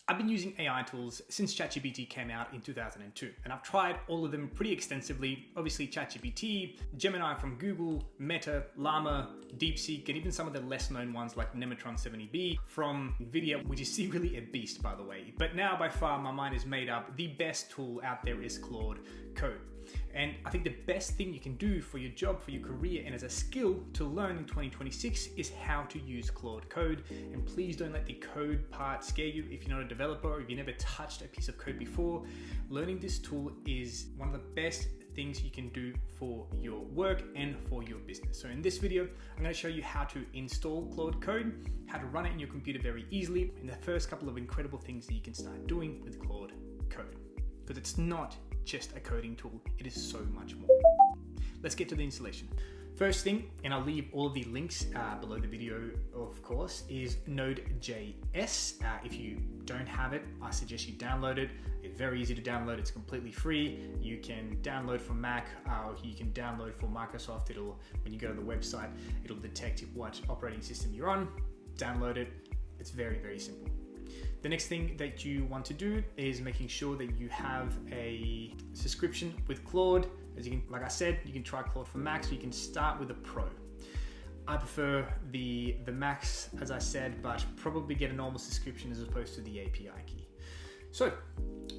I've been using AI tools since ChatGPT came out in 2002, and I've tried all of them pretty extensively. Obviously ChatGPT, Gemini from Google, Meta, Llama, DeepSeek, and even some of the less known ones like Nematron 70B from NVIDIA, which is secretly a beast, by the way. But now by far my mind is made up. The best tool out there is Claude Code. And I think the best thing you can do for your job, for your career, and as a skill to learn in 2026 is how to use Claude Code. And please don't let the code part scare you. If you're not a developer or if you've never touched a piece of code before, learning this tool is one of the best things you can do for your work and for your business. So in this video, I'm going to show you how to install Claude Code, how to run it in your computer very easily, and the first couple of incredible things that you can start doing with Claude Code. Because it's not just a coding tool, it is so much more. Let's get to the installation. First thing, and I'll leave all of the links below the video, of course, is Node.js. If you don't have it, I suggest you download it. It's very easy to download. It's completely free. You can download for Mac, you can download for Microsoft. When you go to the website, it'll detect what operating system you're on. Download it. It's very, very simple. The next thing that you want to do is making sure that you have a subscription with Claude. As you can, like I said, you can try Claude for Mac, so you can start with a Pro. I prefer the Max, as I said, but probably get a normal subscription as opposed to the API key. So,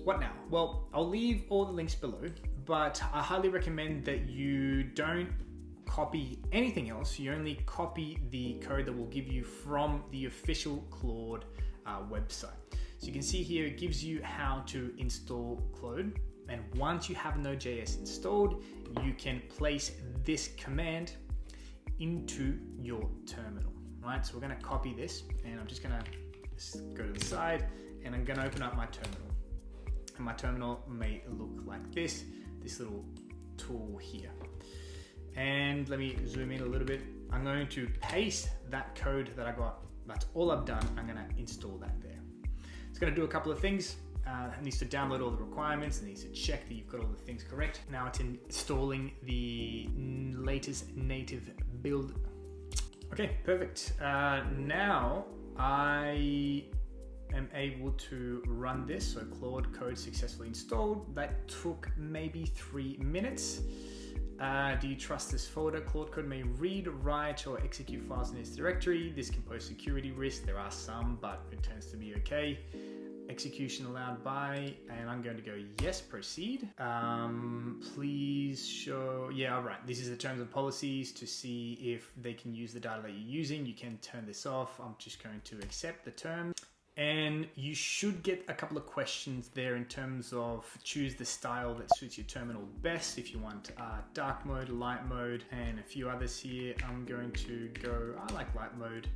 what now? Well, I'll leave all the links below, but I highly recommend that you don't copy anything else. You only copy the code that will give you from the official Claude website. So you can see here, it gives you how to install Claude. And once you have Node.js installed, you can place this command into your terminal, right? So we're gonna copy this, and I'm just gonna go to the side, and I'm gonna open up my terminal. And my terminal may look like this little tool here. And let me zoom in a little bit. I'm going to paste that code that I got. That's all I've done. I'm gonna install that there. It's gonna do a couple of things. It needs to download all the requirements. It needs to check that you've got all the things correct. Now it's installing the latest native build. Okay, perfect. Now I am able to run this. So Claude Code successfully installed. That took maybe 3 minutes. Do you trust this folder? Claude Code may read, write, or execute files in this directory. This can pose security risks. There are some, but it tends to be okay. Execution allowed by, and I'm going to go yes, proceed. Please show, yeah, all right. This is the terms and policies to see if they can use the data that you're using. You can turn this off. I'm just going to accept the terms. And you should get a couple of questions there in terms of choose the style that suits your terminal best. If you want dark mode, light mode, and a few others here. I'm going to go, I like light mode.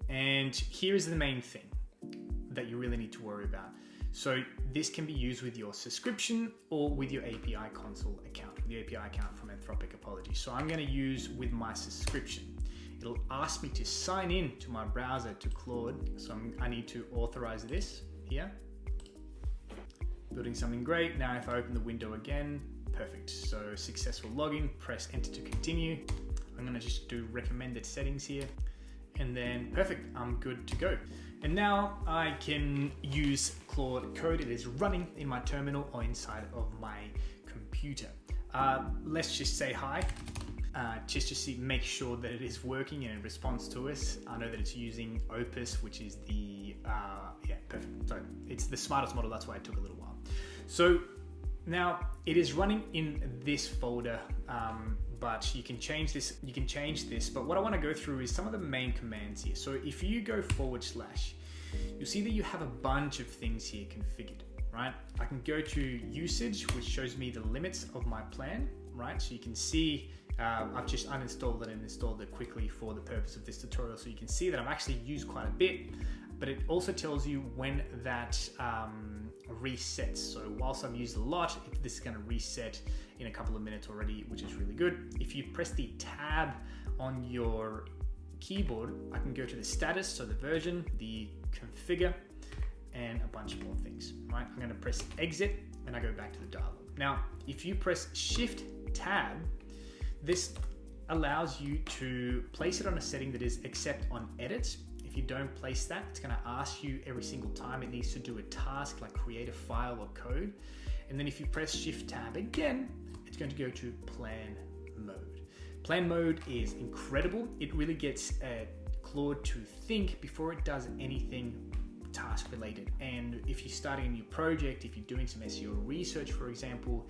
And here's the main thing that you really need to worry about. So this can be used with your subscription or with your API console account, with the API account from Anthropic, apologies. So I'm going to use with my subscription. It'll ask me to sign in to my browser to Claude. So I need to authorize this here. Building something great. Now if I open the window again, perfect. So successful login, press enter to continue. I'm going to just do recommended settings here. And then perfect, I'm good to go. And now I can use Claude Code. It is running in my terminal or inside of my computer. Let's just say hi, just to see, make sure that it is working and it responds to us. I know that it's using Opus, which is the, yeah, perfect. So it's the smartest model, that's why it took a little while. So now it is running in this folder, but you can change this, but what I want to go through is some of the main commands here. So if you go / you'll see that you have a bunch of things here configured, right? I can go to usage, which shows me the limits of my plan, right? So you can see I've just uninstalled it and installed it quickly for the purpose of this tutorial. So you can see that I've actually used quite a bit, but it also tells you when that resets. So whilst I've used a lot, this is going to reset in a couple of minutes already, which is really good. If you press the tab on your keyboard, I can go to the status, so the version, the configure, and a bunch more things, right? I'm going to press exit and I go back to the dialog. Now, if you press shift tab, this allows you to place it on a setting that is accept on edit. if you don't place that, it's going to ask you every single time it needs to do a task like create a file or code. And then if you press Shift Tab again, it's going to go to plan mode. Plan mode is incredible. It really gets Claude to think before it does anything task related. And if you're starting a new project, if you're doing some SEO research, for example,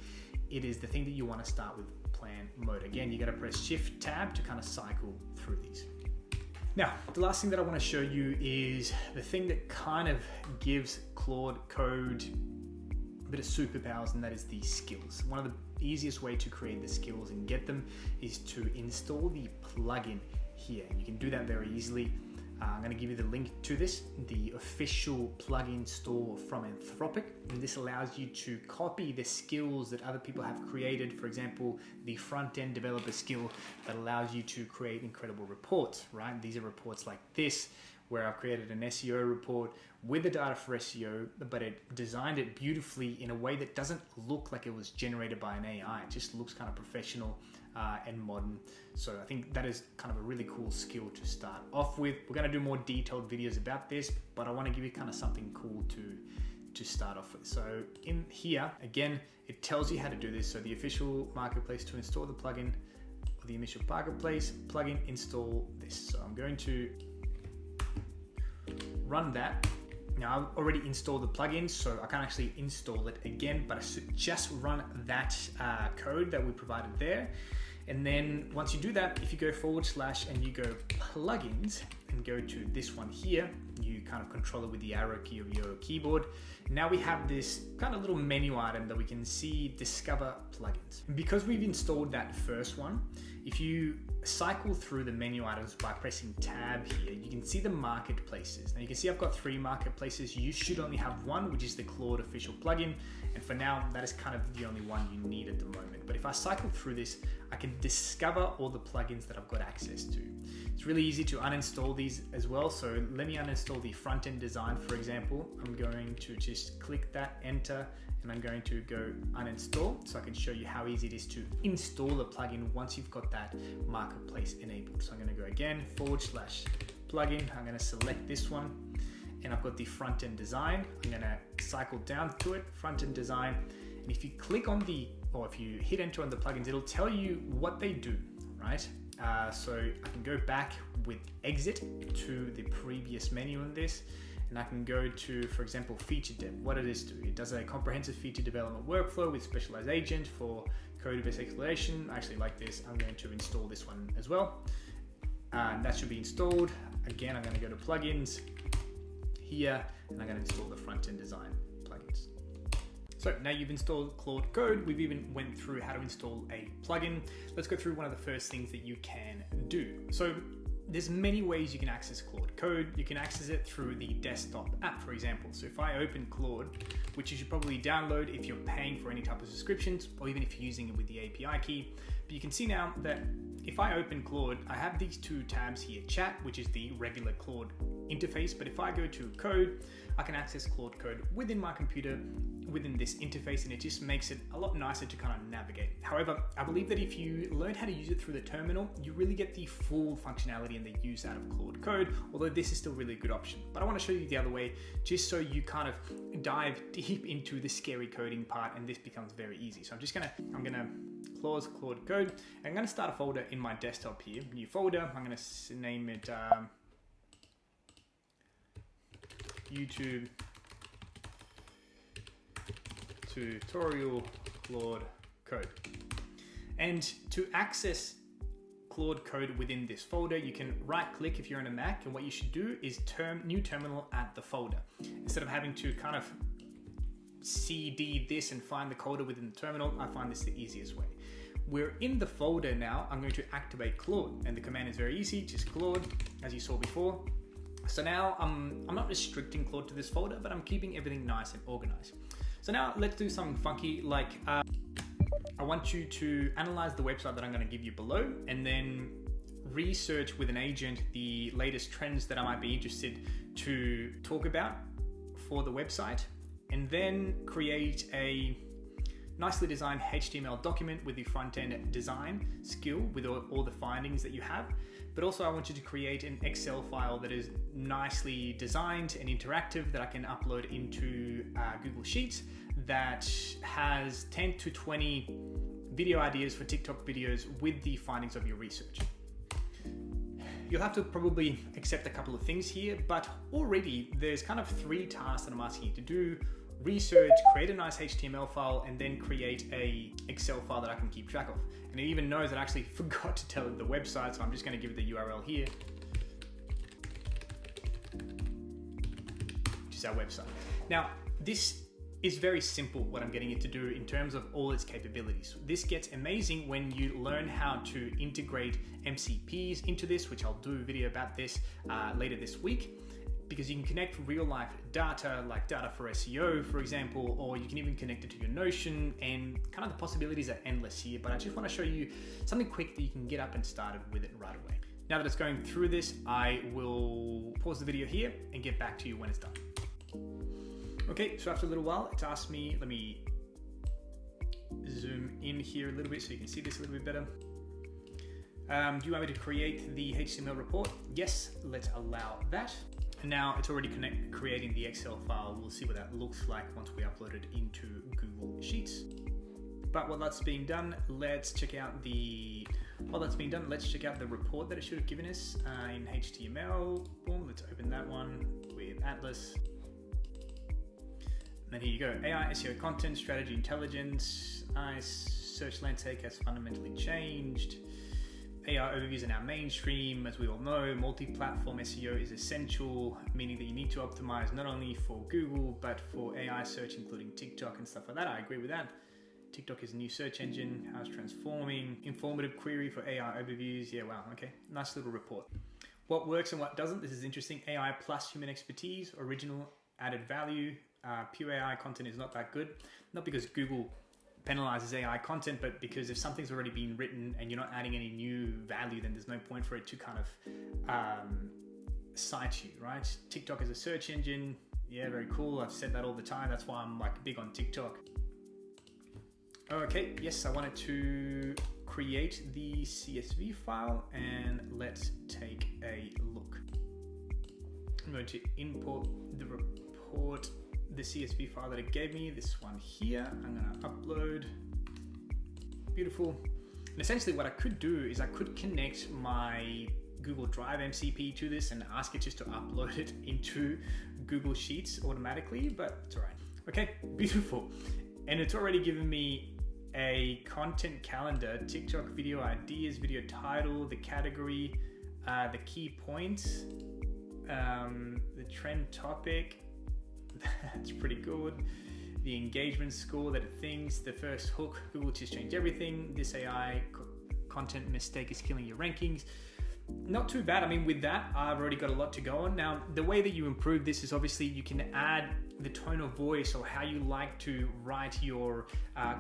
it is the thing that you want to start with plan mode. Again, you got to press Shift Tab to kind of cycle through these. Now, the last thing that I want to show you is the thing that kind of gives Claude Code a bit of superpowers, and that is the skills. One of the easiest way to create the skills and get them is to install the plugin here. You can do that very easily. I'm going to give you the link to this, the official plugin store from Anthropic, and this allows you to copy the skills that other people have created. For example, the front-end developer skill that allows you to create incredible reports, right? These are reports like this, where I've created an SEO report with the data for SEO, but it designed it beautifully in a way that doesn't look like it was generated by an AI. It just looks kind of professional and modern. So I think that is kind of a really cool skill to start off with. We're going to do more detailed videos about this, but I want to give you kind of something cool to start off with. So in here, again, it tells you how to do this. So the official marketplace to install the plugin, or the initial marketplace plugin, install this. So I'm going to run that. Now I've already installed the plugin, so I can't actually install it again, but I should just run that code that we provided there. And then once you do that, if you go / and you go plugins and go to this one here, you kind of control it with the arrow key of your keyboard. Now we have this kind of little menu item that we can see, discover plugins. Because we've installed that first one, if you cycle through the menu items by pressing tab here, you can see the marketplaces. Now you can see I've got 3 marketplaces. You should only have one, which is the Claude official plugin. And for now, that is kind of the only one you need at the moment. But if I cycle through this, I can discover all the plugins that I've got access to. It's really easy to uninstall these as well. So let me uninstall the front-end design, for example. I'm going to just click that, enter, and I'm going to go uninstall, so I can show you how easy it is to install a plugin once you've got that marketplace enabled. So I'm going to go again, / plugin. I'm going to select this one, and I've got the front-end design. I'm going to cycle down to it, front-end design. And if you click on or if you hit enter on the plugins, it'll tell you what they do, right? So I can go back with exit to the previous menu on this, and I can go to, for example, feature dev. What it is do? It does a comprehensive feature development workflow with specialized agent for code-based exploration. I actually like this. I'm going to install this one as well. And that should be installed. Again, I'm going to go to plugins here, and I'm going to install the front-end design plugins. So now you've installed Claude Code. We've even went through how to install a plugin. Let's go through one of the first things that you can do. So there's many ways you can access Claude Code. You can access it through the desktop app, for example. So if I open Claude, which you should probably download if you're paying for any type of subscriptions, or even if you're using it with the API key. But you can see now that if I open Claude, I have these 2 tabs here, chat, which is the regular Claude interface. But if I go to code, I can access Claude Code within my computer, within this interface, and it just makes it a lot nicer to kind of navigate. However, I believe that if you learn how to use it through the terminal, you really get the full functionality and the use out of Claude Code, although this is still really a good option. But I want to show you the other way, just so you kind of dive deep into the scary coding part, and this becomes very easy. So I'm gonna close Claude Code, and I'm gonna start a folder in my desktop here, new folder. I'm gonna name it YouTube tutorial Claude Code. And to access Claude Code within this folder, you can right click if you're on a Mac, and what you should do is new terminal add the folder. Instead of having to kind of CD this and find the folder within the terminal, I find this the easiest way. We're in the folder now. I'm going to activate Claude, and the command is very easy, just Claude, as you saw before. So now I'm not restricting Claude to this folder, but I'm keeping everything nice and organized. So now let's do something funky, like I want you to analyze the website that I'm going to give you below, and then research with an agent the latest trends that I might be interested to talk about for the website, and then create a nicely designed HTML document with the front-end design skill with all the findings that you have. But also I want you to create an Excel file that is nicely designed and interactive that I can upload into Google Sheets that has 10 to 20 video ideas for TikTok videos with the findings of your research. You'll have to probably accept a couple of things here, but already there's kind of 3 tasks that I'm asking you to do. Research, create a nice HTML file, and then create a Excel file that I can keep track of. And it even knows that I actually forgot to tell it the website, so I'm just going to give it the URL here, which is our website. Now, this is very simple what I'm getting it to do in terms of all its capabilities. This gets amazing when you learn how to integrate MCPs into this, which I'll do a video about this later this week, because you can connect real life data, like data for SEO, for example, or you can even connect it to your Notion, and kind of the possibilities are endless here, but I just want to show you something quick that you can get up and started with it right away. Now that it's going through this, I will pause the video here and get back to you when it's done. Okay, so after a little while, it's asked me, let me zoom in here a little bit so you can see this a little bit better. Do you want me to create the HTML report? Yes, let's allow that. And now it's already creating the Excel file. We'll see what that looks like once we upload it into Google Sheets. But while that's being done, let's check out the report that it should have given us in HTML. Boom, let's open that one with Atlas. And then here you go, AI, SEO content, strategy, intelligence, nice, search landscape has fundamentally changed. AI overviews are now mainstream, as we all know. Multi-platform SEO is essential, meaning that you need to optimize not only for Google, but for AI search, including TikTok and stuff like that. I agree with that. TikTok is a new search engine, how it's transforming. Informative query for AI overviews. Yeah, wow, okay, nice little report. What works and what doesn't, this is interesting. AI plus human expertise, original added value. Pure AI content is not that good, not because Google penalizes AI content, but because if something's already been written and you're not adding any new value, then there's no point for it to kind of cite you, right? TikTok is a search engine. Yeah, very cool. I've said that all the time. That's why I'm like big on TikTok. Okay, yes, I wanted to create the CSV file, and let's take a look. I'm going to import the report, the CSV file that it gave me, this one here. I'm going to upload. Beautiful. And essentially what I could do is I could connect my Google Drive MCP to this and ask it just to upload it into Google Sheets automatically, but it's all right. Okay, beautiful. And it's already given me a content calendar, TikTok video ideas, video title, the category, the key points, the trend topic. That's pretty good. The engagement score that it thinks, the first hook, Google just changed everything. This AI content mistake is killing your rankings. Not too bad. I mean, with that, I've already got a lot to go on. Now, the way that you improve this is obviously you can add the tone of voice or how you like to write your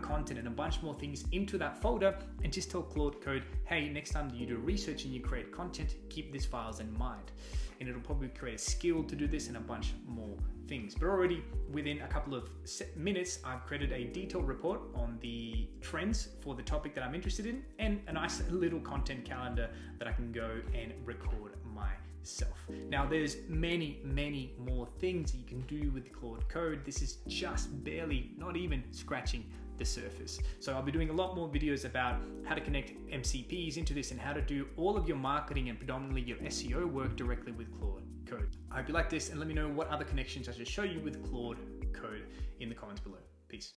content and a bunch more things into that folder, and just tell Claude Code, hey, next time you do research and you create content, keep these files in mind. And it'll probably create a skill to do this and a bunch more things. But already within a couple of minutes, I've created a detailed report on the trends for the topic that I'm interested in, and a nice little content calendar that I can go and record myself. Now there's many, many more things that you can do with Claude Code. This is just barely, not even scratching the surface. So I'll be doing a lot more videos about how to connect MCPs into this and how to do all of your marketing and predominantly your SEO work directly with Claude Code. I hope you like this, and let me know what other connections I should show you with Claude Code in the comments below. Peace.